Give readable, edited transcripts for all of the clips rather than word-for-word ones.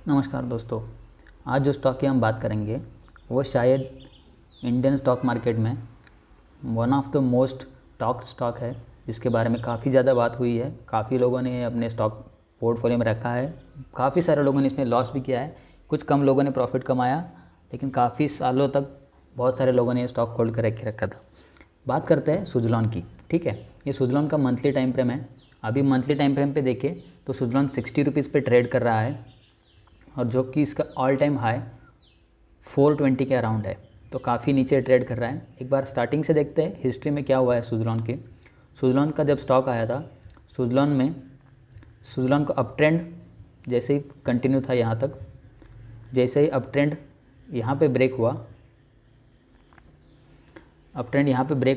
नमस्कार दोस्तों। आज जो स्टॉक की हम बात करेंगे वो शायद इंडियन स्टॉक मार्केट में one of the most talked stock है, जिसके बारे में काफ़ी ज़्यादा बात हुई है। काफ़ी लोगों ने अपने स्टॉक पोर्टफोलियो में रखा है, काफ़ी सारे लोगों ने इसमें लॉस भी किया है, कुछ कम लोगों ने प्रॉफिट कमाया, लेकिन काफ़ी सालों तक बहुत सारे लोगों ने ये स्टॉक होल्ड कर रखा था। बात करते हैं सुज़लॉन की। ठीक है, ये सुज़लॉन का मंथली टाइम फ्रेम है। अभी मंथली टाइम फ्रेम पे देखें तो सुज़लॉन 60 रुपीज़ पे ट्रेड कर रहा है, और जो कि इसका ऑल टाइम हाई 420 के अराउंड है, तो काफ़ी नीचे ट्रेड कर रहा है। एक बार स्टार्टिंग से देखते हैं हिस्ट्री में क्या हुआ है सुज़लॉन के। सुज़लॉन का जब स्टॉक आया था, सुज़लॉन का अप ट्रेंड जैसे ही कंटिन्यू था यहाँ तक, जैसे ही अप ट्रेंड यहाँ पे ब्रेक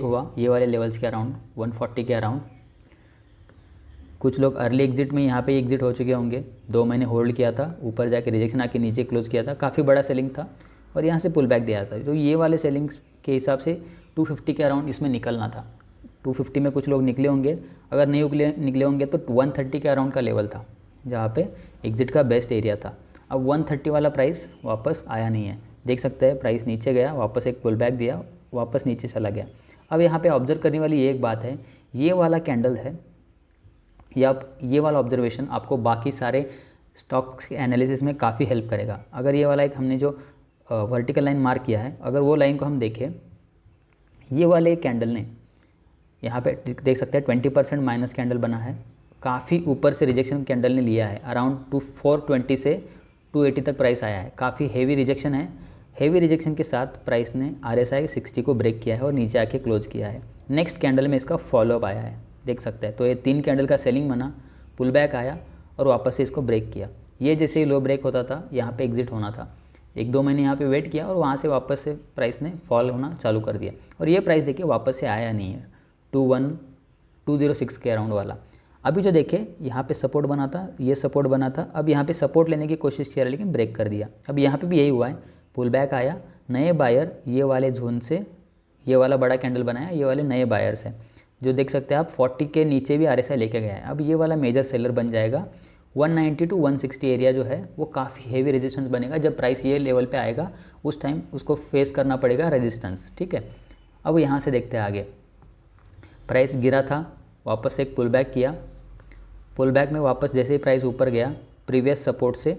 हुआ, ये वाले लेवल्स के अराउंड 140 के अराउंड, कुछ लोग अर्ली एग्जिट में यहाँ पे एग्जिट हो चुके होंगे। 2 महीने होल्ड किया था, ऊपर जाके रिजेक्शन आके नीचे क्लोज किया था, काफ़ी बड़ा सेलिंग था और यहाँ से पुल बैक दिया था। तो ये वाले सेलिंग के हिसाब से 250 के अराउंड इसमें निकलना था। 250 में कुछ लोग निकले होंगे, अगर नहीं निकले होंगे तो 130 के अराउंड का लेवल था जहाँ पे एग्जिट का बेस्ट एरिया था। अब 130 वाला प्राइस वापस आया नहीं है, देख सकते हैं प्राइस नीचे गया, वापस एक पुल बैक दिया, वापस नीचे चला गया। अब यहाँ पे ऑब्जर्व करने वाली एक बात है, ये वाला कैंडल है या ये वाला ऑब्जर्वेशन आपको बाकी सारे स्टॉक्स के एनालिसिस में काफ़ी हेल्प करेगा। अगर ये वाला एक हमने जो वर्टिकल लाइन मार्क किया है, अगर वो लाइन को हम देखें, ये वाले कैंडल ने यहाँ पे देख सकते हैं 20% माइनस कैंडल बना है, काफ़ी ऊपर से रिजेक्शन कैंडल ने लिया है, अराउंड 420 से 280 तक प्राइस आया है, काफ़ी हेवी रिजेक्शन है। हेवी रिजेक्शन के साथ प्राइस ने RSI 60 को ब्रेक किया है और नीचे आके क्लोज किया है। नेक्स्ट कैंडल में इसका फॉलोअप आया है, देख सकते हैं। तो ये 3 कैंडल का सेलिंग बना, पुल बैक आया और वापस से इसको ब्रेक किया। ये जैसे ही लो ब्रेक होता था यहाँ पे एग्जिट होना था, 1-2 महीने यहाँ पे वेट किया और वहाँ से वापस से प्राइस ने फॉल होना चालू कर दिया। और ये प्राइस देखिए वापस से आया नहीं है, 21206 के अराउंड वाला। अभी जो देखे यहाँ पे सपोर्ट बना था, ये सपोर्ट बना था, अब यहाँ पे सपोर्ट लेने की कोशिश किया लेकिन ब्रेक कर दिया। अब यहाँ पे भी यही हुआ है, पुल बैक आया, नए बायर ये वाले जोन से ये वाला बड़ा कैंडल बनाया, ये वाले नए बायर्स हैं जो देख सकते हैं आप 40 के नीचे भी RSI लेके गया है। अब ये वाला मेजर सेलर बन जाएगा। 190 to 160 एरिया जो है वो काफ़ी हेवी रेजिस्टेंस बनेगा। जब प्राइस ये लेवल पे आएगा उस टाइम उसको फेस करना पड़ेगा रेजिस्टेंस। ठीक है, अब यहाँ से देखते हैं आगे। प्राइस गिरा था, वापस से एक पुल बैक किया, पुल बैक में वापस जैसे ही प्राइस ऊपर गया, प्रीवियस सपोर्ट से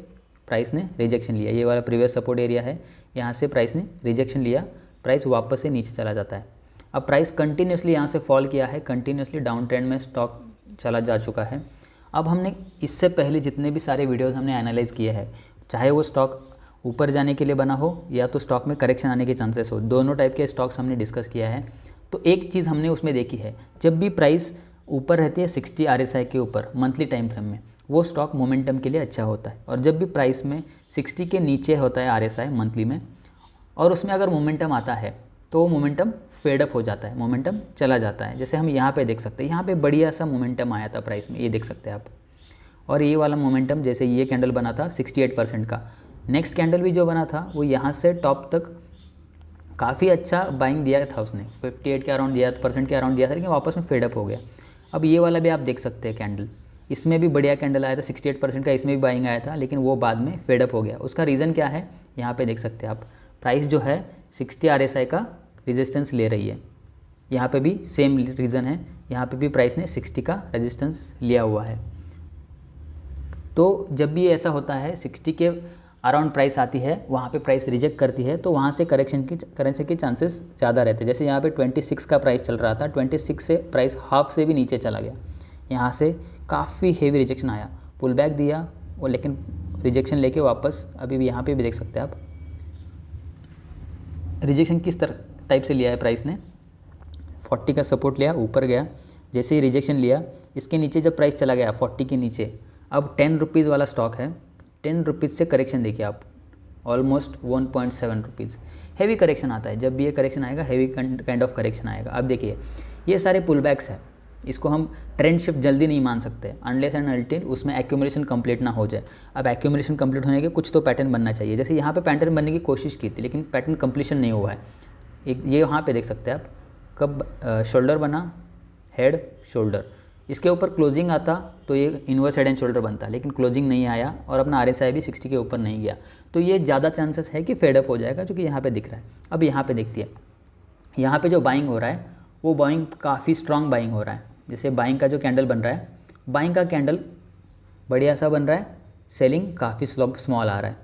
प्राइस ने रिजेक्शन लिया। ये वाला प्रीवियस सपोर्ट एरिया है, यहाँ से प्राइस ने रिजेक्शन लिया, प्राइस वापस से नीचे चला जाता है। अब प्राइस कंटिन्यूसली यहाँ से फॉल किया है, कंटिन्यूसली डाउन ट्रेंड में स्टॉक चला जा चुका है। अब हमने इससे पहले जितने भी सारे वीडियोस हमने एनालाइज किए हैं, चाहे वो स्टॉक ऊपर जाने के लिए बना हो या तो स्टॉक में करेक्शन आने के चांसेस हो, दोनों टाइप के स्टॉक्स हमने डिस्कस किया है। तो एक चीज़ हमने उसमें देखी है, जब भी प्राइस ऊपर रहती है 60 RSI के ऊपर मंथली टाइम फ्रेम में, वो स्टॉक मोमेंटम के लिए अच्छा होता है। और जब भी प्राइस में 60 के नीचे होता है RSI मंथली में, और उसमें अगर मोमेंटम आता है तो वो मोमेंटम फेडअप हो जाता है, मोमेंटम चला जाता है। जैसे हम यहाँ पे देख सकते हैं, यहाँ पे बढ़िया सा मोमेंटम आया था प्राइस में, ये देख सकते हैं आप। और ये वाला मोमेंटम जैसे ये कैंडल बना था 68% का, नेक्स्ट कैंडल भी जो बना था वो यहाँ से टॉप तक काफ़ी अच्छा बाइंग दिया था उसने, 58 के अराउंड दिया, % के अराउंड दिया था, लेकिन वापस में फेडअप हो गया। अब ये वाला भी आप देख सकते हैं कैंडल, इसमें भी बढ़िया कैंडल आया था 68% का, इसमें भी बाइंग आया था, लेकिन वो बाद में फेडअप हो गया। उसका रीज़न क्या है, यहाँ पे देख सकते हैं आप, प्राइस जो है 60 RSI का रेजिस्टेंस ले रही है। यहाँ पे भी सेम रीज़न है, यहाँ पे भी प्राइस ने 60 का रेजिस्टेंस लिया हुआ है। तो जब भी ऐसा होता है 60 के अराउंड प्राइस आती है, वहाँ पे प्राइस रिजेक्ट करती है, तो वहाँ से करेक्शन के चांसेस ज़्यादा रहते हैं। जैसे यहाँ पे 26 का प्राइस चल रहा था, 26 से प्राइस हाफ से भी नीचे चला गया, यहाँ से काफ़ी हेवी रिजेक्शन आया, पुल बैक दिया और लेकिन रिजेक्शन लेके वापस अभी भी यहाँ पे भी देख सकते हैं आप रिजेक्शन किस तरह टाइप से लिया है प्राइस ने। 40 का सपोर्ट लिया, ऊपर गया, जैसे ही रिजेक्शन लिया, इसके नीचे जब प्राइस चला गया 40 के नीचे, अब 10 रुपीज़ वाला स्टॉक है, 10 रुपीज़ से करेक्शन देखिए आप, ऑलमोस्ट 1.7 रुपीज़। हैवी करेक्शन आता है, जब भी ये करेक्शन आएगा हैवी काइंड ऑफ करेक्शन आएगा। अब देखिए ये सारे पुल बैक्स हैं, इसको हम ट्रेंड शिफ्ट जल्दी नहीं मान सकते अनलेस एंड अनटिल उसमें एक्यूमुलेशन कंप्लीट ना हो जाए। अब एक्यूमुलेशन कंप्लीट होने के कुछ तो पैटर्न बनना चाहिए। जैसे यहाँ पे पैटर्न बनने की कोशिश की थी लेकिन पैटर्न कंप्लीशन नहीं हुआ है। एक ये यहाँ पे देख सकते हैं आप, कब शोल्डर बना, हेड शोल्डर, इसके ऊपर क्लोजिंग आता तो ये इन्वर्स हेड एंड शोल्डर बनता, लेकिन क्लोजिंग नहीं आया और अपना RSI भी 60 के ऊपर नहीं गया, तो ये ज़्यादा चांसेस है कि फेडअप हो जाएगा, जो कि यहाँ पे दिख रहा है। अब यहाँ पे देखती है, यहाँ पे जो बाइंग हो रहा है वो बाइंग काफ़ी स्ट्रांग बाइंग हो रहा है। जैसे बाइंग का जो कैंडल बन रहा है, बाइंग का कैंडल बढ़िया सा बन रहा है, सेलिंग काफ़ी स्मॉल आ रहा है।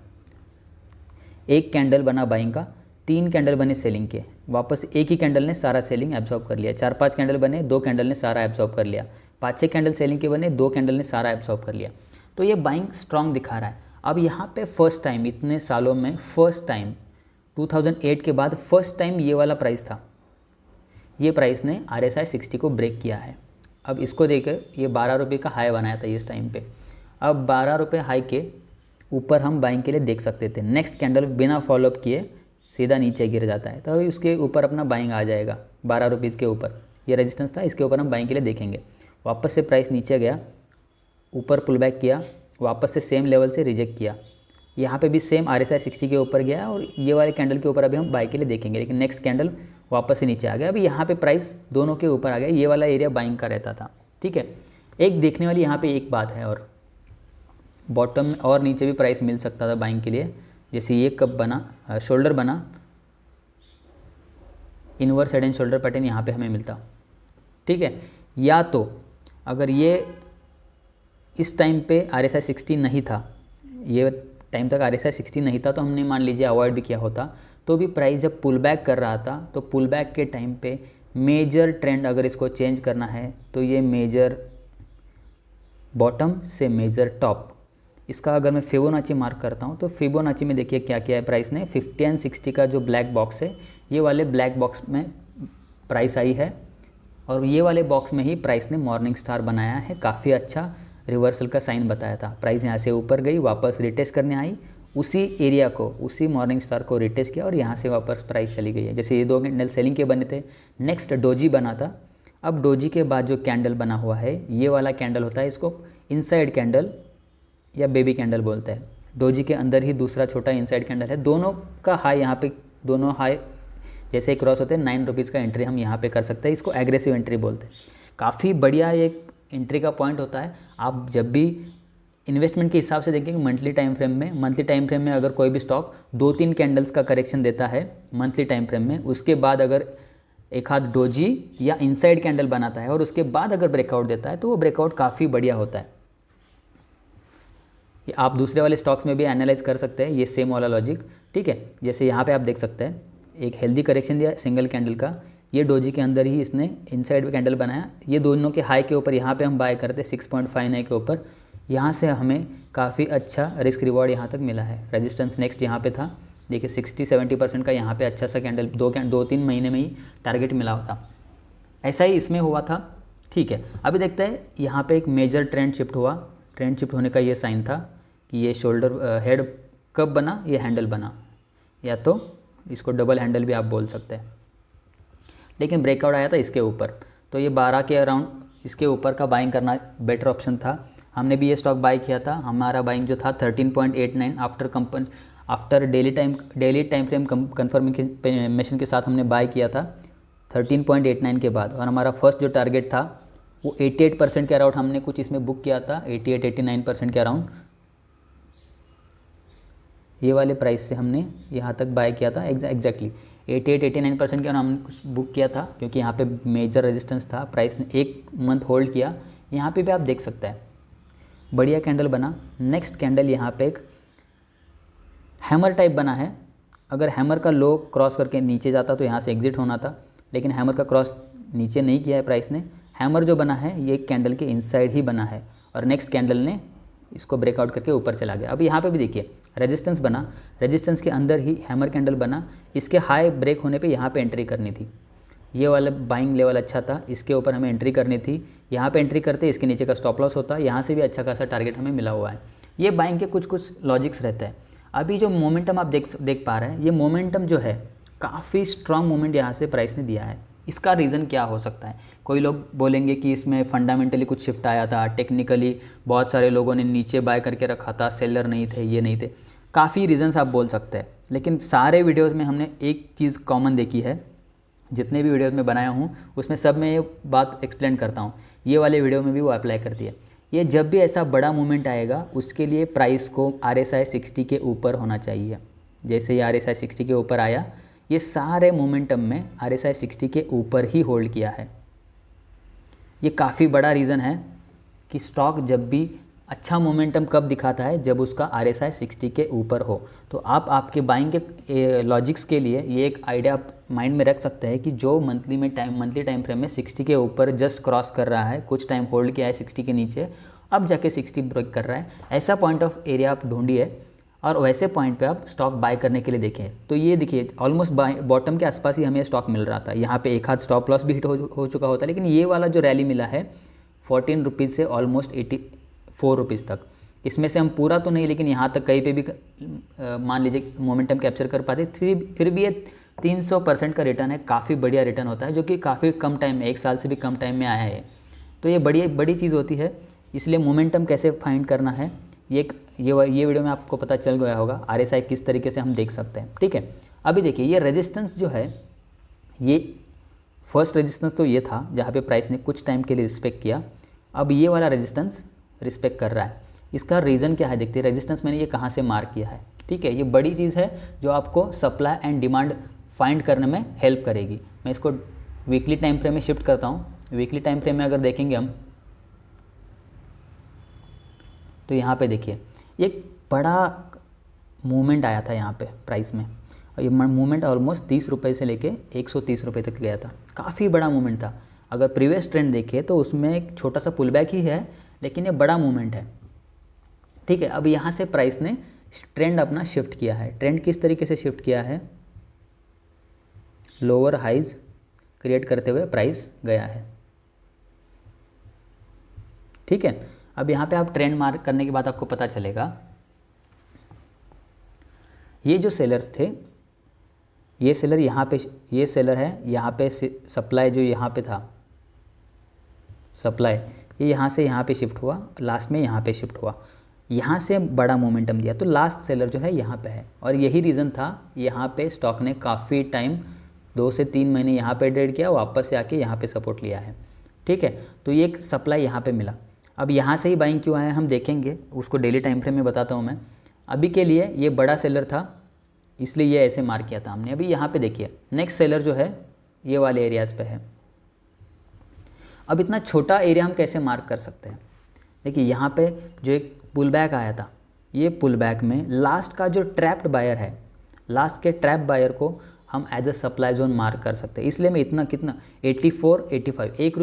एक कैंडल बना बाइंग का, 3 कैंडल बने सेलिंग के, वापस एक ही कैंडल ने सारा सेलिंग एब्जॉर्ब कर लिया। 4-5 कैंडल बने, 2 कैंडल ने सारा एब्जॉर्ब कर लिया। 5-6 कैंडल सेलिंग के बने, 2 कैंडल ने सारा एब्जॉर्ब कर लिया। तो ये बाइंग स्ट्रांग दिखा रहा है। अब यहाँ पे फर्स्ट टाइम, इतने सालों में फर्स्ट टाइम, 2008 के बाद फर्स्ट टाइम ये वाला प्राइस था, ये प्राइस ने RSI 60 को ब्रेक किया है। अब इसको देखकर ये 12 रुपये का हाई बनाया था इस टाइम पे। अब 12 रुपये हाई के ऊपर हम बाइंग के लिए देख सकते थे। नेक्स्ट कैंडल बिना फॉलोअप किए सीधा नीचे गिर जाता है, तो अभी उसके ऊपर अपना बाइंग आ जाएगा 12 रुपीज़ के ऊपर। ये रेजिस्टेंस था, इसके ऊपर हम बाइंग के लिए देखेंगे। वापस से प्राइस नीचे गया, ऊपर पुल बैक किया, वापस से सेम लेवल से रिजेक्ट किया। यहाँ पे भी सेम RSI 60 के ऊपर गया और ये वाले कैंडल के ऊपर अभी हम बाई के लिए देखेंगे, लेकिन नेक्स्ट कैंडल वापस से नीचे आ गया। अभी यहाँ पे प्राइस दोनों के ऊपर आ गया, ये वाला एरिया बाइंग का रहता था, ठीक है। एक देखने वाली यहाँ पे एक बात है, और बॉटम में और नीचे भी प्राइस मिल सकता था बाइंग के लिए। जैसे ये कब बना, शोल्डर बना, inverse head and shoulder pattern यहाँ पे हमें मिलता, ठीक है। या तो अगर ये इस टाइम पे RSI 60 नहीं था, ये टाइम तक RSI 60 नहीं था, तो हमने मान लीजिए अवॉइड भी किया होता, तो भी प्राइस जब पुल बैक कर रहा था, तो पुल बैक के टाइम पे मेजर ट्रेंड अगर इसको चेंज करना है तो ये मेजर बॉटम से मेजर टॉप, इसका अगर मैं फिबोनाची मार्क करता हूँ तो फिबोनाची में देखिए क्या किया है प्राइस ने। 50 एंड 60 का जो ब्लैक बॉक्स है, ये वाले ब्लैक बॉक्स में प्राइस आई है, और ये वाले बॉक्स में ही प्राइस ने मॉर्निंग स्टार बनाया है। काफ़ी अच्छा रिवर्सल का साइन बताया था। प्राइस यहाँ से ऊपर गई, वापस रिटेस्ट करने आई, उसी एरिया को, उसी मॉर्निंग स्टार को रिटेस्ट किया और यहाँ से वापस प्राइस चली गई है। जैसे ये 2 कैंडल सेलिंग के बने थे, नेक्स्ट डोजी बना था। अब डोजी के बाद जो कैंडल बना हुआ है, ये वाला कैंडल होता है, इसको इनसाइड कैंडल या बेबी कैंडल बोलते हैं। डोजी के अंदर ही दूसरा छोटा इनसाइड कैंडल है। दोनों का हाई यहाँ पे, दोनों हाई जैसे क्रॉस होते हैं, 9 रुपीज़ का एंट्री हम यहाँ पे कर सकते हैं। इसको एग्रेसिव एंट्री बोलते हैं। काफ़ी बढ़िया एक एंट्री का पॉइंट होता है। आप जब भी इन्वेस्टमेंट के हिसाब से देखेंगे मंथली टाइम फ्रेम में, मंथली टाइम फ्रेम में अगर कोई भी स्टॉक 2-3 कैंडल्स का करेक्शन देता है मंथली टाइम फ्रेम में, उसके बाद अगर एक हाथ डोजी या इनसाइड कैंडल बनाता है और उसके बाद अगर ब्रेकआउट देता है, तो वो ब्रेकआउट काफ़ी बढ़िया होता है। ये आप दूसरे वाले स्टॉक्स में भी एनालाइज कर सकते हैं, ये सेम वाला लॉजिक, ठीक है। जैसे यहाँ पे आप देख सकते हैं एक हेल्दी करेक्शन दिया सिंगल कैंडल का, ये डोजी के अंदर ही इसने इनसाइड कैंडल बनाया। ये दोनों के हाई के ऊपर यहाँ पे हम बाय करते 6.59 के ऊपर, यहाँ से हमें काफ़ी अच्छा रिस्क रिवॉर्ड यहाँ तक मिला है। रेजिस्टेंस नेक्स्ट यहाँ पे था, देखिए 60-70% का यहाँ पे अच्छा सा कैंडल 2-3 महीने में ही टारगेट मिला था। ऐसा ही इसमें हुआ था, ठीक है। अभी देखते हैं यहाँ पे एक मेजर ट्रेंड शिफ्ट हुआ। ट्रेंड शिफ्ट होने का ये साइन था कि ये शोल्डर हेड कब बना, ये हैंडल बना, या तो इसको डबल हैंडल भी आप बोल सकते हैं, लेकिन ब्रेकआउट आया था इसके ऊपर। तो ये 12 के अराउंड इसके ऊपर का बाइंग करना बेटर ऑप्शन था। हमने भी ये स्टॉक बाई किया था। हमारा बाइंग जो था 13.89 after daily time frame confirmation के साथ हमने बाई किया था 13.89 के बाद, और हमारा फर्स्ट जो टारगेट था वो 88% के अराउंड हमने कुछ इसमें बुक किया था, 88-89% के अराउंड। ये वाले प्राइस से हमने यहाँ तक बाय किया था, एग्जैक्टली 88-89% के हमने कुछ बुक किया था, क्योंकि यहाँ पे मेजर रेजिस्टेंस था। प्राइस ने 1 मंथ होल्ड किया। यहाँ पे भी आप देख सकते हैं बढ़िया कैंडल बना। नेक्स्ट कैंडल यहाँ पे एक हैमर टाइप बना है। अगर हैमर का लो क्रॉस करके नीचे जाता तो यहाँ से एग्जिट होना था, लेकिन हैमर का क्रॉस नीचे नहीं किया है प्राइस ने। हैमर जो बना है ये कैंडल के इनसाइड ही बना है, और नेक्स्ट कैंडल ने इसको ब्रेकआउट करके ऊपर चला गया। अब यहाँ पे भी देखिए रेजिस्टेंस बना, रेजिस्टेंस के अंदर ही हैमर कैंडल बना। इसके हाई ब्रेक होने पे यहाँ पे एंट्री करनी थी। ये वाला बाइंग लेवल अच्छा था, इसके ऊपर हमें एंट्री करनी थी। यहाँ पे एंट्री करते इसके नीचे का स्टॉप लॉस होता, यहाँ से भी अच्छा खासा टारगेट हमें मिला हुआ है। ये बाइंग के कुछ लॉजिक्स रहते हैं। अभी जो मोमेंटम आप देख पा रहे हैं, ये मोमेंटम जो है काफ़ी स्ट्रॉन्ग मोमेंट यहाँ से प्राइस ने दिया है। इसका रीज़न क्या हो सकता है? कोई लोग बोलेंगे कि इसमें फंडामेंटली कुछ शिफ्ट आया था, टेक्निकली बहुत सारे लोगों ने नीचे बाय करके रखा था, सेलर नहीं थे, ये नहीं थे। काफ़ी रीज़न्स आप बोल सकते हैं, लेकिन सारे वीडियोस में हमने एक चीज़ कॉमन देखी है। जितने भी वीडियोस में बनाया हूँ उसमें सब में ये बात एक्सप्लेन करता हूँ ये वाले वीडियो में भी वो अप्लाई करती है। ये जब भी ऐसा बड़ा मूवमेंट आएगा उसके लिए प्राइस को RSI 60 के ऊपर होना चाहिए। जैसे ये RSI 60 के ऊपर आया, ये सारे मोमेंटम में RSI 60 के ऊपर ही होल्ड किया है। ये काफ़ी बड़ा रीज़न है कि स्टॉक जब भी अच्छा मोमेंटम कब दिखाता है, जब उसका RSI 60 के ऊपर हो। तो आप आपके बाइंग के लॉजिक्स के लिए ये एक आइडिया आप माइंड में रख सकते हैं कि जो मंथली टाइम फ्रेम में 60 के ऊपर जस्ट क्रॉस कर रहा है, कुछ टाइम होल्ड किया है 60 के नीचे, अब जाके 60 ब्रेक कर रहा है, ऐसा पॉइंट ऑफ एरिया आप ढूंढिए और वैसे पॉइंट पे आप स्टॉक बाय करने के लिए देखें। तो ये देखिए ऑलमोस्ट बॉटम के आसपास ही हमें स्टॉक मिल रहा था। यहाँ पे एक हाथ स्टॉप लॉस भी हिट हो चुका होता है, लेकिन ये वाला जो रैली मिला है 14 रुपीज़ से ऑलमोस्ट 84 रुपीज़ तक, इसमें से हम पूरा तो नहीं लेकिन यहाँ तक कहीं पे भी मान लीजिए मोमेंटम कैप्चर कर पाते, फिर भी ये 300% का रिटर्न है। काफ़ी बढ़िया रिटर्न होता है, जो कि काफ़ी कम टाइम में, 1 साल से भी कम टाइम में आया है। तो ये बड़ी चीज़ होती है। इसलिए मोमेंटम कैसे फाइंड करना है ये वीडियो में आपको पता चल गया होगा। RSI किस तरीके से हम देख सकते हैं, ठीक है। अभी देखिए ये रेजिस्टेंस जो है, ये फर्स्ट रेजिस्टेंस तो ये था जहाँ पे प्राइस ने कुछ टाइम के लिए रिस्पेक्ट किया। अब ये वाला रेजिस्टेंस रिस्पेक्ट कर रहा है। इसका रीज़न क्या है देखते हैं। रेजिस्टेंस मैंने ये कहाँ से मार्क किया है, ठीक है। ये बड़ी चीज़ है जो आपको सप्लाई एंड डिमांड फाइंड करने में हेल्प करेगी। मैं इसको वीकली टाइम फ्रेम में शिफ्ट करता हूँ। वीकली टाइम फ्रेम में अगर देखेंगे हम, तो यहाँ पे देखिए एक बड़ा मूवमेंट आया था यहाँ पे प्राइस में, और ये मूवमेंट ऑलमोस्ट 30 रुपये से लेके 130 रुपये तक गया था। काफ़ी बड़ा मूवमेंट था। अगर प्रीवियस ट्रेंड देखें तो उसमें एक छोटा सा पुल बैक ही है, लेकिन ये बड़ा मूवमेंट है, ठीक है। अब यहाँ से प्राइस ने ट्रेंड अपना शिफ्ट किया है। ट्रेंड किस तरीके से शिफ्ट किया है, लोअर हाइज क्रिएट करते हुए प्राइस गया है, ठीक है। अब यहाँ पे आप ट्रेंड मार्क करने के बाद आपको पता चलेगा ये जो सेलर्स थे, ये सेलर यहाँ पे, ये सेलर है यहाँ पे, सप्लाई जो यहाँ पे था सप्लाई, ये यहाँ से यहाँ पे शिफ्ट हुआ, लास्ट में यहाँ पे शिफ्ट हुआ, यहाँ से बड़ा मोमेंटम दिया। तो लास्ट सेलर जो है यहाँ पे है, और यही रीज़न था यहाँ पे स्टॉक ने काफ़ी टाइम 2 से 3 महीने यहाँ पे ट्रेड किया, वापस से आके यहाँ पे सपोर्ट लिया है, ठीक है। तो ये एक सप्लाई यहाँ पे मिला। अब यहाँ से ही बाइंग क्यों आया हम देखेंगे, उसको डेली टाइम फ्रेम में बताता हूँ मैं। अभी के लिए ये बड़ा सेलर था, इसलिए ये ऐसे मार्क किया था हमने। अभी यहाँ पे देखिए नेक्स्ट सेलर जो है ये वाले एरियाज़ पे है। अब इतना छोटा एरिया हम कैसे मार्क कर सकते हैं। देखिए यहाँ पे जो एक पुल बैक आया था, ये पुल बैक में लास्ट का जो ट्रैप्ड बायर है, लास्ट के ट्रैप बायर को हम as a supply zone mark कर सकते हैं। इसलिए मैं इतना कितना 84, 85, एक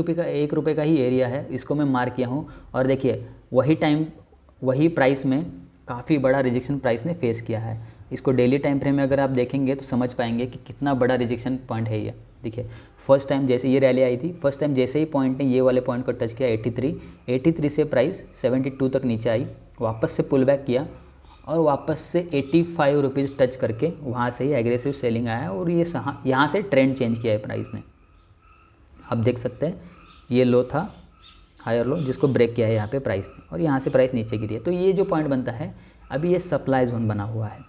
रुपये का ही एरिया है, इसको मैं मार्क किया हूँ। और देखिए वही प्राइस में काफ़ी बड़ा रिजेक्शन प्राइस ने फेस किया है। इसको डेली टाइम फ्रेम में अगर आप देखेंगे तो समझ पाएंगे कि कितना बड़ा रिजेक्शन पॉइंट है ये। देखिए फर्स्ट टाइम जैसे ये रैली आई थी, फर्स्ट टाइम जैसे ही पॉइंट ने ये वाले पॉइंट को टच किया 83 से प्राइस 72 तक नीचे आई, वापस से पुल बैक किया और वापस से 85 रुपीज़ टच करके वहाँ से ही एग्रेसिव सेलिंग आया, और ये यहाँ से ट्रेंड चेंज किया है प्राइस ने। आप देख सकते हैं ये लो था, हायर लो, जिसको ब्रेक किया है यहाँ पे प्राइस ने, और यहाँ से प्राइस नीचे गिरी है। तो ये जो पॉइंट बनता है अभी, ये सप्लाई जोन बना हुआ है।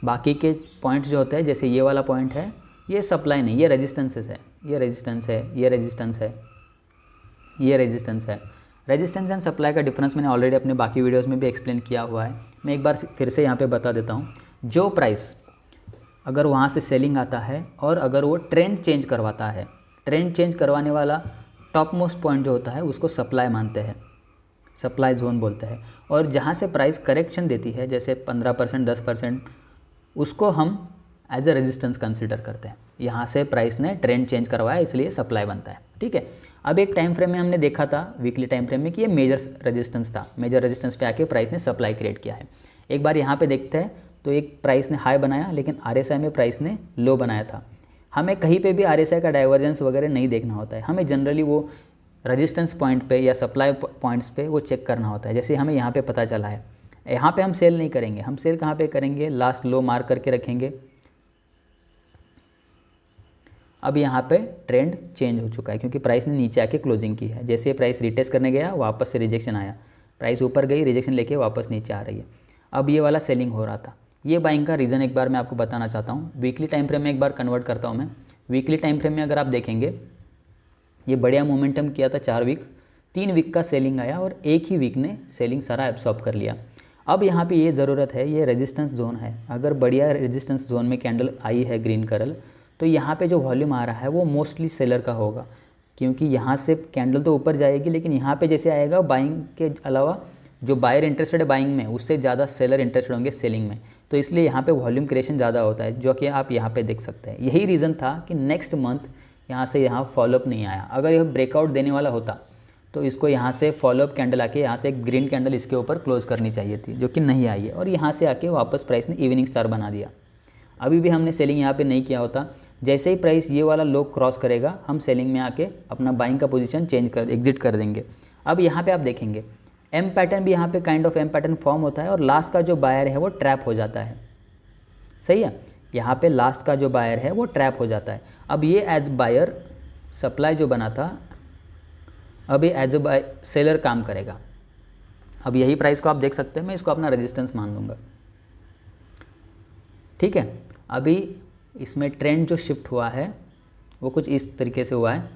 बाकी के पॉइंट्स जो होते हैं, जैसे ये वाला पॉइंट है, ये सप्लाई नहीं, ये रेजिस्टेंसेस है, ये रेजिस्टेंस है, ये रेजिस्टेंस है, ये रेजिस्टेंस है। रेजिस्टेंस एंड सप्लाई का डिफरेंस मैंने ऑलरेडी अपने बाकी वीडियोस में भी एक्सप्लेन किया हुआ है। मैं एक बार फिर से यहाँ पे बता देता हूँ। जो प्राइस अगर वहाँ से सेलिंग आता है और अगर वो ट्रेंड चेंज करवाता है, ट्रेंड चेंज करवाने वाला टॉप मोस्ट पॉइंट जो होता है उसको सप्लाई मानते हैं, सप्लाई जोन बोलते हैं। और जहाँ से प्राइस करेक्शन देती है, जैसे 15%, 10%, उसको हम एज अ रेजिस्टेंस कंसिडर करते हैं। यहाँ से प्राइस ने ट्रेंड चेंज करवाया, इसलिए सप्लाई बनता है, ठीक है। अब एक टाइम फ्रेम में हमने देखा था, वीकली टाइम फ्रेम में, कि ये मेजर रेजिस्टेंस था। मेजर रेजिस्टेंस पे आके प्राइस ने सप्लाई क्रिएट किया है। एक बार यहाँ पे देखते हैं तो एक प्राइस ने हाई बनाया, लेकिन RSI में प्राइस ने लो बनाया था। हमें कहीं पे भी RSI का डाइवर्जेंस वगैरह नहीं देखना होता है, हमें जनरली वो रेजिस्टेंस पॉइंट पे या सप्लाई पॉइंट्स पे वो चेक करना होता है। जैसे हमें यहाँ पे पता चला है, यहाँ पे हम सेल नहीं करेंगे। हम सेल कहाँ पे करेंगे, लास्ट लो मार्क करके रखेंगे। अब यहाँ पे ट्रेंड चेंज हो चुका है, क्योंकि प्राइस ने नीचे आके क्लोजिंग की है। जैसे प्राइस रिटेस्ट करने गया, वापस से रिजेक्शन आया, प्राइस ऊपर गई, रिजेक्शन लेके वापस नीचे आ रही है। अब ये वाला सेलिंग हो रहा था। ये बाइंग का रीज़न एक बार मैं आपको बताना चाहता हूँ। वीकली टाइम फ्रेम में एक बार कन्वर्ट करता हूँ मैं। वीकली टाइम फ्रेम में अगर आप देखेंगे ये बढ़िया मोमेंटम किया था 4 वीक, 3 वीक का सेलिंग आया और एक ही वीक ने सेलिंग सारा एब्सॉर्ब कर लिया। अब यहाँ पे ये ज़रूरत है, ये रेजिस्टेंस जोन है, अगर बढ़िया रेजिस्टेंस जोन में कैंडल आई है ग्रीन कलर, तो यहाँ पे जो वॉल्यूम आ रहा है वो मोस्टली सेलर का होगा, क्योंकि यहाँ से कैंडल तो ऊपर जाएगी, लेकिन यहाँ पे जैसे आएगा बाइंग के अलावा जो बायर इंटरेस्टेड है बाइंग में, उससे ज़्यादा सेलर इंटरेस्टेड होंगे सेलिंग में, तो इसलिए यहाँ पे वॉल्यूम क्रिएशन ज़्यादा होता है, जो कि आप यहाँ पे देख सकते हैं। यही रीज़न था कि नेक्स्ट मंथ यहाँ से यहाँ फॉलोअप नहीं आया। अगर यह ब्रेकआउट देने वाला होता तो इसको यहाँ से फॉलोअप कैंडल आके यहाँ से एक ग्रीन कैंडल इसके ऊपर क्लोज करनी चाहिए थी, जो कि नहीं आई है, और यहाँ से आके वापस प्राइस ने इवनिंग स्टार बना दिया। अभी भी हमने सेलिंग यहाँ पे नहीं किया होता, जैसे ही प्राइस ये वाला लो क्रॉस करेगा हम सेलिंग में आके अपना बाइंग का पोजीशन चेंज कर एग्जिट कर देंगे। अब यहाँ पे आप देखेंगे एम पैटर्न भी यहाँ पे kind of M pattern form होता है और लास्ट का जो बायर है वो ट्रैप हो जाता है। सही है, यहाँ पे लास्ट का जो बायर है वो ट्रैप हो जाता है। अब ये एज बायर सप्लाई जो बना था, अब ये एज अ सेलर काम करेगा। अब यही प्राइस को आप देख सकते हैं, मैं इसको अपना रेजिस्टेंस मान लूँगा। ठीक है, अभी इसमें ट्रेंड जो शिफ्ट हुआ है वो कुछ इस तरीके से हुआ है,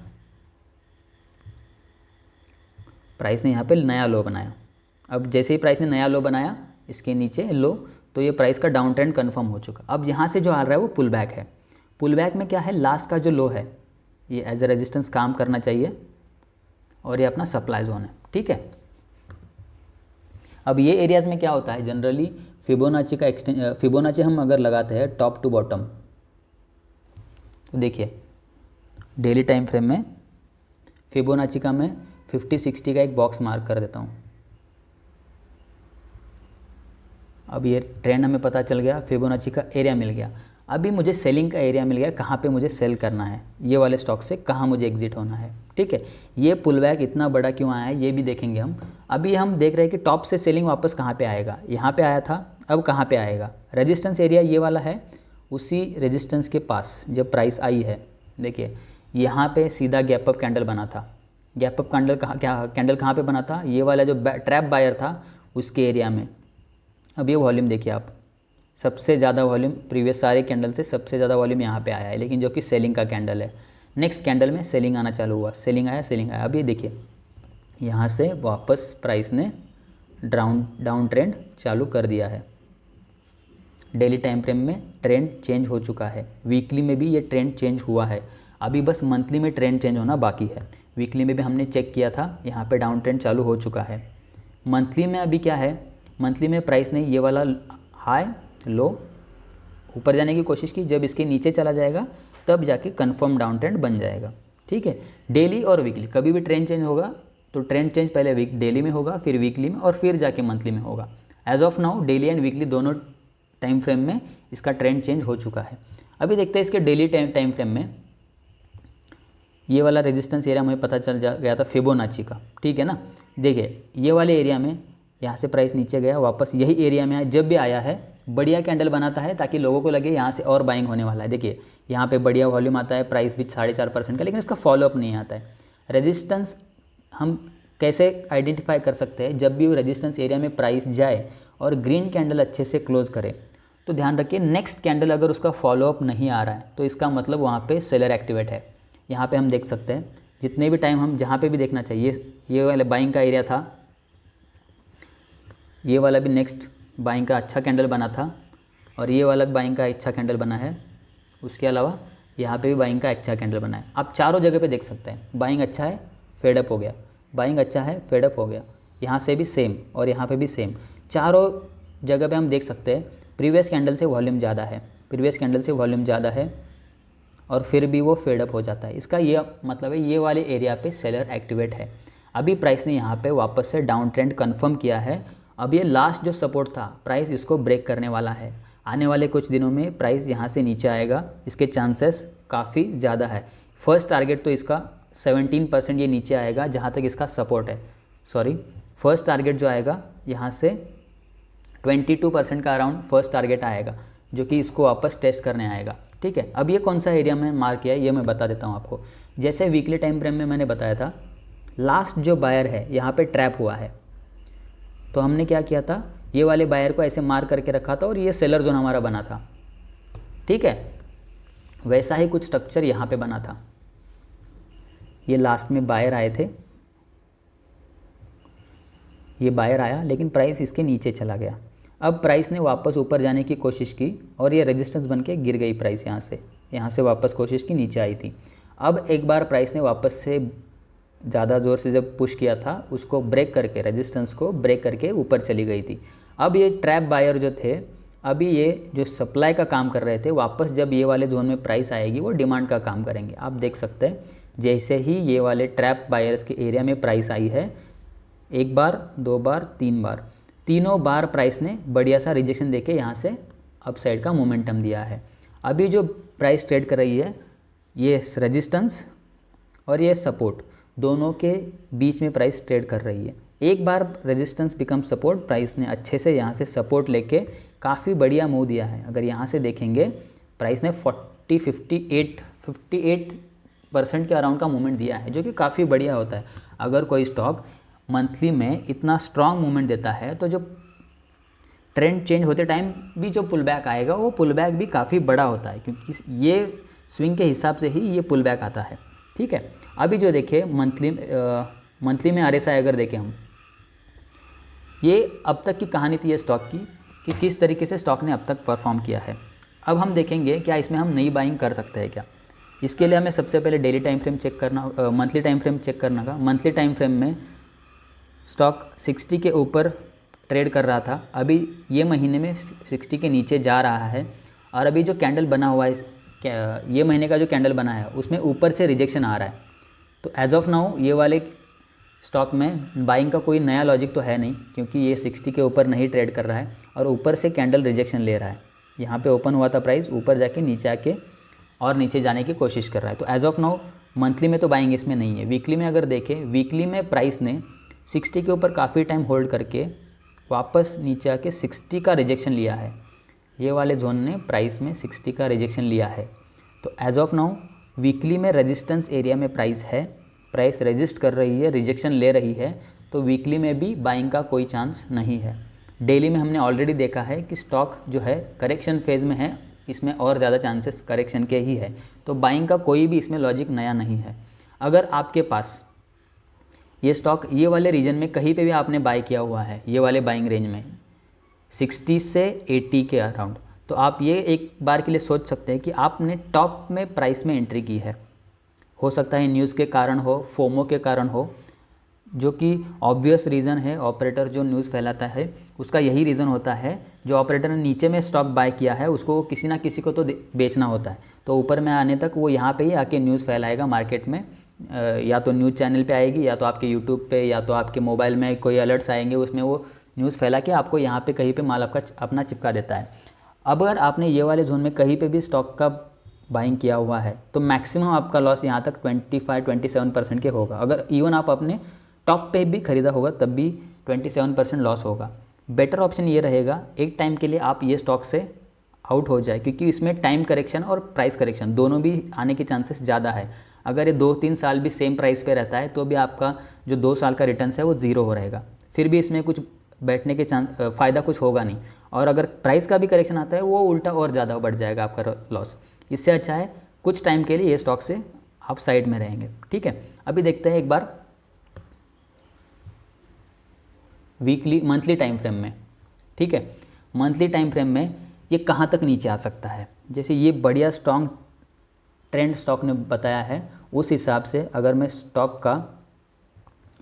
प्राइस ने यहाँ पे नया लो बनाया। अब जैसे ही प्राइस ने नया लो बनाया इसके नीचे लो, तो ये प्राइस का डाउन ट्रेंड कन्फर्म हो चुका। अब यहाँ से जो आ रहा है वो पुल बैक है। पुल बैक में क्या है, लास्ट का जो लो है ये एज अ रेजिस्टेंस काम करना चाहिए और ये अपना सप्लाई जोन है। ठीक है, अब ये एरियाज़ में क्या होता है, जनरली फिबोनाची का फिबोनाची हम अगर लगाते हैं टॉप टू बॉटम, तो देखिए डेली टाइम फ्रेम में फिबोनाची का मैं 50-60 का एक बॉक्स मार्क कर देता हूँ। अब ये ट्रेंड हमें पता चल गया, फिबोनाची का एरिया मिल गया। अभी मुझे सेलिंग का एरिया मिल गया, कहाँ पे मुझे सेल करना है, ये वाले स्टॉक से कहाँ मुझे एग्जिट होना है। ठीक है, ये पुल बैक इतना बड़ा क्यों आया है ये भी देखेंगे हम। अभी हम देख रहे हैं कि टॉप से सेलिंग वापस कहाँ पे आएगा, यहाँ पे आया था, अब कहाँ पे आएगा, रेजिस्टेंस एरिया ये वाला है, उसी रेजिस्टेंस के पास जब प्राइस आई है, देखिए यहाँ पे सीधा गैप अप कैंडल बना था। गैप अप कैंडल कहाँ पे बना था, ये वाला जो ट्रैप बायर था उसके एरिया में। अब ये वॉल्यूम देखिए आप, सबसे ज़्यादा वॉल्यूम प्रीवियस सारे कैंडल से सबसे ज़्यादा वॉल्यूम यहाँ पे आया है, लेकिन जो कि सेलिंग का कैंडल है। नेक्स्ट कैंडल में सेलिंग आना चालू हुआ, सेलिंग आया। अब ये देखिए यहाँ से वापस प्राइस ने डाउन ट्रेंड चालू कर दिया है। डेली टाइम फ्रेम में ट्रेंड चेंज हो चुका है, वीकली में भी ये ट्रेंड चेंज हुआ है, अभी बस मंथली में ट्रेंड चेंज होना बाकी है। वीकली में भी हमने चेक किया था, यहाँ पे डाउन ट्रेंड चालू हो चुका है। मंथली में अभी क्या है, मंथली में प्राइस ने ये वाला हाई लो ऊपर जाने की कोशिश की, जब इसके नीचे चला जाएगा तब जाके कंफर्म डाउन ट्रेंड बन जाएगा। ठीक है, डेली और वीकली कभी भी ट्रेंड चेंज होगा तो ट्रेंड चेंज पहले डेली में होगा, फिर वीकली में और फिर जाके मंथली में होगा। As of now daily and weekly दोनों टाइम फ्रेम में इसका ट्रेंड चेंज हो चुका है। अभी देखते हैं इसके डेली टाइम फ्रेम में, ये वाला रेजिस्टेंस एरिया हमें पता चल गया था फिबोनाची का। ठीक है ना, देखिए ये वाले एरिया में यहाँ से प्राइस नीचे गया, वापस यही एरिया में आया, जब भी आया है बढ़िया कैंडल बनाता है ताकि लोगों को लगे यहाँ से और बाइंग होने वाला है। देखिए यहाँ पे बढ़िया वॉल्यूम आता है, प्राइस भी 4.5% का, लेकिन इसका फॉलोअप नहीं आता है। रेजिस्टेंस हम कैसे आइडेंटिफाई कर सकते हैं, जब भी वो रेजिस्टेंस एरिया में प्राइस जाए और ग्रीन कैंडल अच्छे से क्लोज करे, तो ध्यान रखिए नेक्स्ट कैंडल अगर उसका फॉलोअप नहीं आ रहा है तो इसका मतलब वहाँ पे सेलर एक्टिवेट है। यहाँ पे हम देख सकते हैं जितने भी टाइम हम जहाँ पे भी देखना चाहिए, ये वाले बाइंग का एरिया था, ये वाला भी नेक्स्ट बाइंग का अच्छा कैंडल बना था और ये वाला भी बाइंग का अच्छा कैंडल बना है। उसके अलावा यहाँ पे भी बाइंग का अच्छा कैंडल बना है। आप चारों जगह पे देख सकते हैं, बाइंग अच्छा है फेड अप हो गया, बाइंग अच्छा है फेड अप हो गया, यहाँ से भी सेम और यहाँ पे भी सेम। चारों जगह पे हम देख सकते हैं प्रीवियस कैंडल से वॉल्यूम ज़्यादा है, प्रीवियस कैंडल से वॉल्यूम ज़्यादा है और फिर भी वो फेड अप हो जाता है। इसका ये मतलब है ये वाले एरिया पे सेलर एक्टिवेट है। अभी प्राइस ने यहाँ पे वापस से डाउन ट्रेंड कन्फर्म किया है। अब ये लास्ट जो सपोर्ट था, प्राइस इसको ब्रेक करने वाला है। आने वाले कुछ दिनों में प्राइस यहाँ से नीचे आएगा, इसके चांसेस काफ़ी ज़्यादा है। फर्स्ट टारगेट तो इसका 17% ये नीचे आएगा जहाँ तक इसका सपोर्ट है। फर्स्ट टारगेट जो आएगा यहाँ से 22% का अराउंड फर्स्ट टारगेट आएगा, जो कि इसको वापस टेस्ट करने आएगा। ठीक है, अब ये कौन सा एरिया में मार्क किया है ये मैं बता देता हूँ आपको। जैसे वीकली टाइम फ्रेम में मैंने बताया था, लास्ट जो बायर है यहाँ पे ट्रैप हुआ है, तो हमने क्या किया था, ये वाले बायर को ऐसे मार्क करके रखा था और ये सेलर जोन हमारा बना था। ठीक है, वैसा ही कुछ स्ट्रक्चर यहाँ पे बना था। ये लास्ट में बायर आए थे, ये बायर आया लेकिन प्राइस इसके नीचे चला गया। अब प्राइस ने वापस ऊपर जाने की कोशिश की और ये रेजिस्टेंस बन के गिर गई प्राइस यहाँ से वापस कोशिश की, नीचे आई थी। अब एक बार प्राइस ने वापस से ज़्यादा ज़ोर से जब पुश किया था, उसको ब्रेक करके, रेजिस्टेंस को ब्रेक करके ऊपर चली गई थी। अब ये ट्रैप बायर जो थे, अभी ये जो सप्लाई का काम कर रहे थे, वापस जब ये वाले जोन में प्राइस आएगी वो डिमांड का काम करेंगे। आप देख सकते हैं जैसे ही ये वाले ट्रैप बायर्स के एरिया में प्राइस आई है, एक बार, दो बार, तीन बार, तीनों बार प्राइस ने बढ़िया सा रिजेक्शन देके यहाँ से अपसाइड का मोमेंटम दिया है। अभी जो प्राइस ट्रेड कर रही है, ये रेजिस्टेंस और ये सपोर्ट, दोनों के बीच में प्राइस ट्रेड कर रही है। एक बार रेजिस्टेंस बिकम सपोर्ट, प्राइस ने अच्छे से यहाँ से सपोर्ट लेके काफ़ी बढ़िया मूव दिया है। अगर यहाँ से देखेंगे, प्राइस ने 58% के अराउंड का मूवमेंट दिया है, जो कि काफ़ी बढ़िया होता है। अगर कोई स्टॉक मंथली में इतना स्ट्रांग मूवमेंट देता है, तो जो ट्रेंड चेंज होते टाइम भी जो पुल बैक आएगा, वो पुल बैक भी काफ़ी बड़ा होता है, क्योंकि ये स्विंग के हिसाब से ही ये पुल बैक आता है। ठीक है, अभी जो देखें मंथली में RSI अगर देखें हम, ये अब तक की कहानी थी ये स्टॉक की कि किस तरीके से स्टॉक ने अब तक परफॉर्म किया है। अब हम देखेंगे क्या इसमें हम नई बाइंग कर सकते हैं क्या। इसके लिए हमें सबसे पहले डेली टाइम फ्रेम चेक करना, मंथली टाइम फ्रेम चेक करना का। मंथली टाइम फ्रेम में स्टॉक 60 के ऊपर ट्रेड कर रहा था, अभी ये महीने में 60 के नीचे जा रहा है। और अभी जो कैंडल बना हुआ है, ये महीने का जो कैंडल बना है, उसमें ऊपर से रिजेक्शन आ रहा है। तो एज ऑफ नाउ ये वाले स्टॉक में बाइंग का कोई नया लॉजिक तो है नहीं, क्योंकि ये 60 के ऊपर नहीं ट्रेड कर रहा है और ऊपर से कैंडल रिजेक्शन ले रहा है। यहाँ पे ओपन हुआ था प्राइस, ऊपर जाके नीचे आके और नीचे जाने की कोशिश कर रहा है। तो एज ऑफ नाउ मंथली में तो बाइंग इसमें नहीं है। वीकली में अगर देखें, वीकली में प्राइस ने 60 के ऊपर काफ़ी टाइम होल्ड करके वापस नीचे आके 60 का रिजेक्शन लिया है। ये वाले जोन ने प्राइस में 60 का रिजेक्शन लिया है। तो एज ऑफ नाउ वीकली में रेजिस्टेंस एरिया में प्राइस है, प्राइस रेजिस्ट कर रही है, रिजेक्शन ले रही है, तो वीकली में भी बाइंग का कोई चांस नहीं है। डेली में हमने ऑलरेडी देखा है कि स्टॉक जो है करेक्शन फेज़ में है, इसमें और ज़्यादा चांसेस करेक्शन के ही है, तो बाइंग का कोई भी इसमें लॉजिक नया नहीं है। अगर आपके पास ये स्टॉक ये वाले रीजन में कहीं पे भी आपने बाय किया हुआ है, ये वाले बाइंग रेंज में 60 से 80 के अराउंड, तो आप ये एक बार के लिए सोच सकते हैं कि आपने टॉप में प्राइस में एंट्री की है। हो सकता है न्यूज़ के कारण हो, फोमो के कारण हो, जो कि ऑब्वियस रीज़न है। ऑपरेटर जो न्यूज़ फैलाता है उसका यही रीज़न होता है, जो ऑपरेटर ने नीचे में स्टॉक बाय किया है उसको किसी ना किसी को तो बेचना होता है, तो ऊपर में आने तक वो यहाँ पे ही आके न्यूज़ फैलाएगा मार्केट में। या तो न्यूज़ चैनल पे आएगी, या तो आपके यूट्यूब पे, या तो आपके मोबाइल में कोई अलर्ट्स आएंगे, उसमें वो न्यूज़ फैला के आपको यहाँ पे कहीं पे माल आपका अपना चिपका देता है। अब अगर आपने ये वाले जोन में कहीं पे भी स्टॉक का बाइंग किया हुआ है, तो मैक्सिमम आपका लॉस यहाँ तक 25-27% के होगा। अगर इवन आप अपने टॉप पे भी ख़रीदा होगा तब भी 27% लॉस होगा। बेटर ऑप्शन ये रहेगा एक टाइम के लिए आप ये स्टॉक से आउट हो जाए, क्योंकि इसमें टाइम करेक्शन और प्राइस करेक्शन दोनों भी आने के चांसेस ज़्यादा है। अगर ये 2-3 साल भी सेम प्राइस पे रहता है तो भी आपका जो 2 साल का रिटर्न है वो ज़ीरो हो रहेगा, फिर भी इसमें कुछ बैठने के फ़ायदा कुछ होगा नहीं। और अगर प्राइस का भी करेक्शन आता है वो उल्टा और ज़्यादा बढ़ जाएगा आपका लॉस। इससे अच्छा है कुछ टाइम के लिए ये स्टॉक से आप साइड में रहेंगे। ठीक है, अभी देखते हैं एक बार मंथली टाइम फ्रेम में। ठीक है, मंथली टाइम फ्रेम में ये कहाँ तक नीचे आ सकता है। जैसे ये बढ़िया स्ट्रॉन्ग ट्रेंड स्टॉक ने बताया है, उस हिसाब से अगर मैं स्टॉक का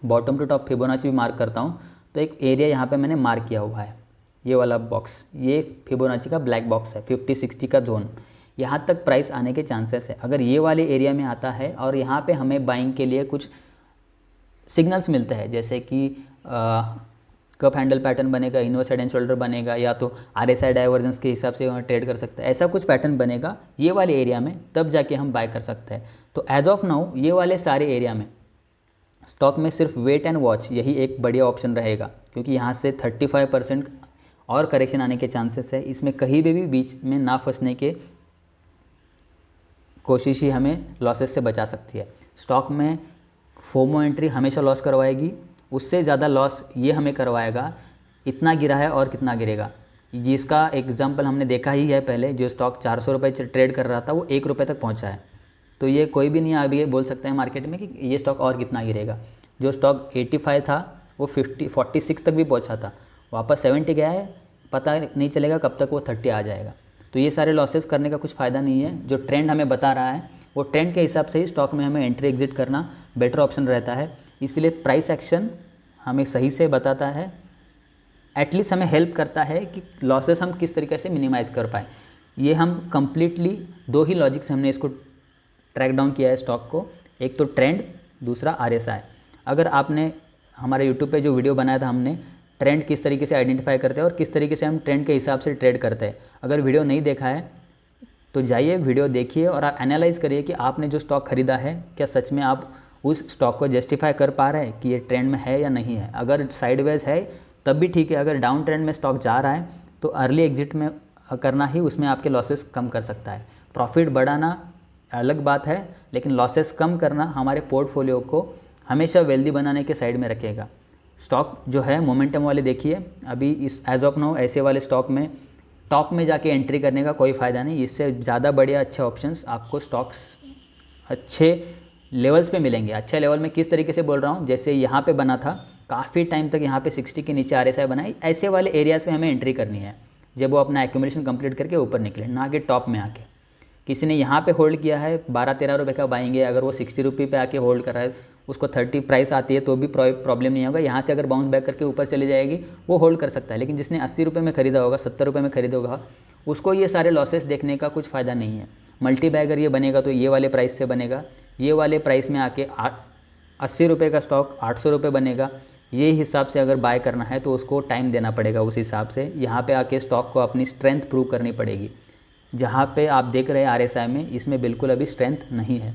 बॉटम टू टॉप फिबोनाची भी मार्क करता हूँ, तो एक एरिया यहाँ पे मैंने मार्क किया हुआ है, ये वाला बॉक्स, ये फिबोनाची का ब्लैक बॉक्स है, 50-60 का जोन। यहाँ तक प्राइस आने के चांसेस है। अगर ये वाले एरिया में आता है और यहाँ पे हमें बाइंग के लिए कुछ सिग्नल्स मिलते हैं, जैसे कि कप हैंडल पैटर्न बनेगा, इनवर्स हेड एंड शोल्डर बनेगा, या तो RSI डाइवर्जेंस के हिसाब से वहाँ ट्रेड कर सकते हैं, ऐसा कुछ पैटर्न बनेगा ये वाले एरिया में, तब जाके हम बाय कर सकते हैं। तो एज ऑफ नाउ ये वाले सारे एरिया में स्टॉक में सिर्फ वेट एंड वॉच यही एक बढ़िया ऑप्शन रहेगा, क्योंकि यहाँ से 35% और करेक्शन आने के चांसेस है। इसमें कहीं भी बीच में ना फंसने के कोशिश ही हमें लॉसेस से बचा सकती है। स्टॉक में फोमो एंट्री हमेशा लॉस करवाएगी, उससे ज़्यादा लॉस ये हमें करवाएगा इतना गिरा है और कितना गिरेगा। जिसका एग्जाम्पल हमने देखा ही है पहले, जो स्टॉक 400 रुपये ट्रेड कर रहा था वो 1 रुपये तक पहुंचा है। तो ये कोई भी नहीं अभी ये बोल सकता है मार्केट में कि ये स्टॉक और कितना गिरेगा। जो स्टॉक 85 था वो 46 तक भी पहुंचा था, वापस 70 गया है, पता नहीं चलेगा कब तक वो 30 आ जाएगा। तो ये सारे लॉसेस करने का कुछ फ़ायदा नहीं है। जो ट्रेंड हमें बता रहा है वो ट्रेंड के हिसाब से ही स्टॉक में हमें एंट्री एग्जिट करना बेटर ऑप्शन रहता है। इसलिए प्राइस एक्शन हमें सही से बताता है, एटलीस्ट हमें हेल्प करता है कि लॉसेस हम किस तरीके से मिनिमाइज़ कर पाएँ। ये हम कंप्लीटली 2 ही लॉजिक से हमने इसको ट्रैक डाउन किया है स्टॉक को, एक तो ट्रेंड, दूसरा RSI। अगर आपने हमारे यूट्यूब पे जो वीडियो बनाया था हमने ट्रेंड किस तरीके से आइडेंटिफाई करते हैं और किस तरीके से हम ट्रेंड के हिसाब से ट्रेड करते हैं, अगर वीडियो नहीं देखा है तो जाइए वीडियो देखिए और आप एनालाइज करिए कि आपने जो स्टॉक ख़रीदा है क्या सच में आप उस स्टॉक को जस्टिफाई कर पा रहे हैं कि ये ट्रेंड में है या नहीं है। अगर साइडवेज है तब भी ठीक है, अगर डाउन ट्रेंड में स्टॉक जा रहा है तो अर्ली एग्जिट में करना ही उसमें आपके लॉसेस कम कर सकता है। प्रॉफिट बढ़ाना अलग बात है, लेकिन लॉसेस कम करना हमारे पोर्टफोलियो को हमेशा वेल्दी बनाने के साइड में रखेगा। स्टॉक जो है मोमेंटम वाले देखिए, अभी इस एज ऑफ नाउ ऐसे वाले स्टॉक में टॉप में जाके एंट्री करने का कोई फ़ायदा नहीं। इससे ज़्यादा बढ़िया अच्छे ऑप्शंस आपको स्टॉक्स अच्छे लेवल्स पे मिलेंगे। अच्छे लेवल में किस तरीके से बोल रहा हूँ, जैसे यहाँ पे बना था काफ़ी टाइम तक, यहाँ पे 60 के नीचे RSI बनाई, ऐसे वाले एरियाज़ पे हमें एंट्री करनी है जब वो अपना एक्यूमुलेशन कंप्लीट करके ऊपर निकले, ना कि टॉप में आके। किसी ने यहाँ पे होल्ड किया है 12-13 रुपये का बाएंगे, अगर वो 60 रुपये पे आके होल्ड कर रहा है, उसको 30 प्राइस आती है तो भी प्रॉब्लम नहीं होगा। यहाँ से अगर बाउंस बैक करके ऊपर चली जाएगी वो होल्ड कर सकता है। लेकिन जिसने 80 रुपये में खरीदा होगा, 70 रुपये में खरीदा होगा, उसको ये सारे लॉसेस देखने का कुछ फ़ायदा नहीं है। मल्टी बैगर ये बनेगा तो ये वाले प्राइस से बनेगा, ये वाले प्राइस में आके 80 रुपये का स्टॉक 800 रुपये बनेगा। ये हिसाब से अगर बाय करना है तो उसको टाइम देना पड़ेगा। उस हिसाब से यहाँ पे आके स्टॉक को अपनी स्ट्रेंथ प्रूव करनी पड़ेगी। जहाँ पे आप देख रहे हैं RSI में, इसमें बिल्कुल अभी स्ट्रेंथ नहीं है।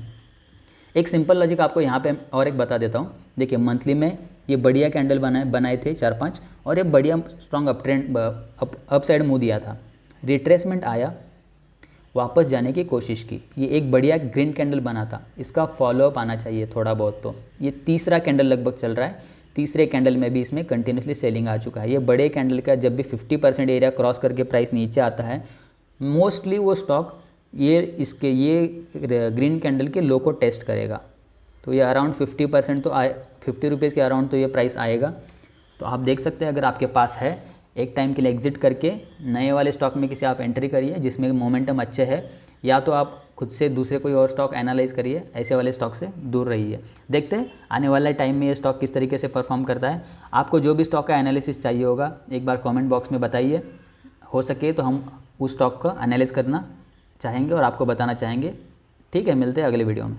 एक सिंपल लॉजिक आपको यहाँ पे और एक बता देता हूँ। देखिए मंथली में ये बढ़िया कैंडल बनाए थे 4-5 और ये बढ़िया strong up trend up side move दिया था। रिट्रेसमेंट आया, वापस जाने की कोशिश की, ये एक बढ़िया ग्रीन कैंडल बना था, इसका फॉलोअप आना चाहिए थोड़ा बहुत। तो ये तीसरा कैंडल लगभग चल रहा है, तीसरे कैंडल में भी इसमें कंटिन्यूसली सेलिंग आ चुका है। ये बड़े कैंडल का जब भी 50% एरिया क्रॉस करके प्राइस नीचे आता है, मोस्टली वो स्टॉक ये ग्रीन कैंडल के लो को टेस्ट करेगा। तो ये अराउंड 50% तो 50 रुपीज़ के अराउंड तो ये प्राइस आएगा। तो आप देख सकते हैं, अगर आपके पास है एक टाइम के लिए एग्जिट करके नए वाले स्टॉक में किसी आप एंट्री करिए जिसमें मोमेंटम अच्छे है, या तो आप खुद से दूसरे कोई और स्टॉक एनालाइज करिए, ऐसे वाले स्टॉक से दूर रहिए। देखते हैं आने वाले टाइम में ये स्टॉक किस तरीके से परफॉर्म करता है। आपको जो भी स्टॉक का एनालिसिस चाहिए होगा एक बार कमेंट बॉक्स में बताइए, हो सके तो हम उस स्टॉक का एनालाइज करना चाहेंगे और आपको बताना चाहेंगे। ठीक है, मिलते हैं अगले वीडियो में।